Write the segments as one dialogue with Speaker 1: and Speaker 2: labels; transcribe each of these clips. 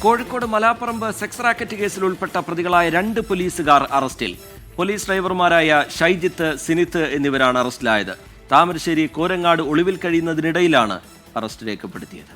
Speaker 1: Kozhikode Malaparamba sex racket കേസിൽ ഉൾപ്പെട്ട പ്രതികളായ 2 പോലീസുകാർ അറസ്റ്റിൽ. പോലീസ് ഡ്രൈവർമാരായ ഷൈജിത്ത്, സിനിത്ത് എന്നിവരാണ് അറസ്റ്റിലായത്. താമരശ്ശേരി കോരങ്ങാട് ഒളിവിൽ കഴിയുന്നതിനിടയിലാണ് അറസ്റ്റ് രേഖപ്പെടുത്തിയത്.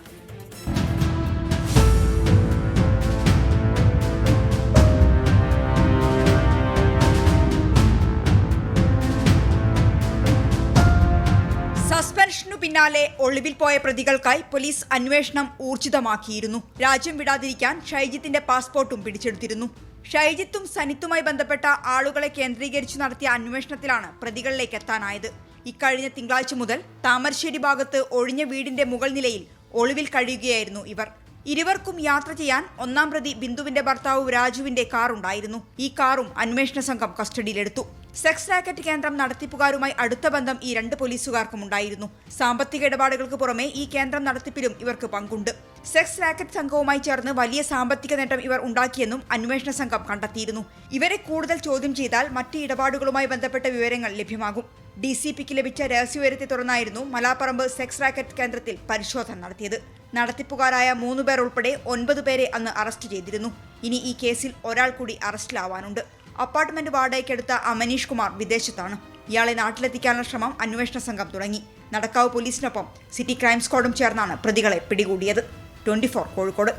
Speaker 2: സസ്പെൻഷനു പിന്നാലെ ഒളിവിൽ പോയ പ്രതികൾക്കായി പോലീസ് അന്വേഷണം ഊർജിതമാക്കിയിരുന്നു. രാജ്യം വിടാതിരിക്കാൻ ഷൈജിത്തിന്റെ പാസ്പോർട്ടും പിടിച്ചെടുത്തിരുന്നു. ഷൈജിത്തും സനിത്തുമായി ബന്ധപ്പെട്ട ആളുകളെ കേന്ദ്രീകരിച്ചു നടത്തിയ അന്വേഷണത്തിലാണ് പ്രതികളിലേക്ക് എത്താനായത്. ഇക്കഴിഞ്ഞ തിങ്കളാഴ്ച മുതൽ താമരശ്ശേരി ഭാഗത്ത് ഒഴിഞ്ഞ വീടിന്റെ മുകൾ നിലയിൽ ഒളിവിൽ കഴിയുകയായിരുന്നു ഇവർ. ഇരുവർക്കും യാത്ര ചെയ്യാൻ 1-ാം പ്രതി ബിന്ദുവിന്റെ ഭർത്താവ് രാജുവിന്റെ കാർ ഉണ്ടായിരുന്നു. ഈ കാറും അന്വേഷണ സംഘം കസ്റ്റഡിയിലെടുത്തു. സെക്സ് റാക്കറ്റ് കേന്ദ്രം നടത്തിപ്പുകാരുമായി അടുത്ത ബന്ധം ഈ 2 പോലീസുകാർക്കും ഉണ്ടായിരുന്നു. സാമ്പത്തിക ഇടപാടുകൾക്ക് പുറമെ ഈ കേന്ദ്രം നടത്തിപ്പിലും ഇവർക്ക് പങ്കുണ്ട്. സെക്സ് റാക്കറ്റ് സംഘവുമായി ചേർന്ന് വലിയ സാമ്പത്തിക നേട്ടം ഇവർ ഉണ്ടാക്കിയെന്നും അന്വേഷണ സംഘം കണ്ടെത്തിയിരുന്നു. ഇവരെ കൂടുതൽ ചോദ്യം ചെയ്താൽ മറ്റ് ഇടപാടുകളുമായി ബന്ധപ്പെട്ട വിവരങ്ങൾ ലഭ്യമാകും. DCPക്ക് ലഭിച്ച രഹസ്യവിവരത്തെ തുടർന്നായിരുന്നു മലാപ്പറമ്പ് സെക്സ് റാക്കറ്റ് കേന്ദ്രത്തിൽ പരിശോധന നടത്തിയത്. നടത്തിപ്പുകാരായ 3 പേർ ഉൾപ്പെടെ 9 പേരെ അന്ന് അറസ്റ്റ് ചെയ്തിരുന്നു. ഇനി ഈ കേസിൽ ഒരാൾ കൂടി അറസ്റ്റിലാവാനുണ്ട്. അപ്പാർട്ട്മെന്റ് വാടകയ്ക്കെടുത്ത അമനീഷ് കുമാർ വിദേശത്താണ്. ഇയാളെ നാട്ടിലെത്തിക്കാനുള്ള ശ്രമം അന്വേഷണ സംഘം തുടങ്ങി. നടക്കാവ് പോലീസിനൊപ്പം സിറ്റി ക്രൈം സ്ക്വാഡും ചേർന്നാണ് പ്രതികളെ പിടികൂടിയത്. 24 കോഴിക്കോട്.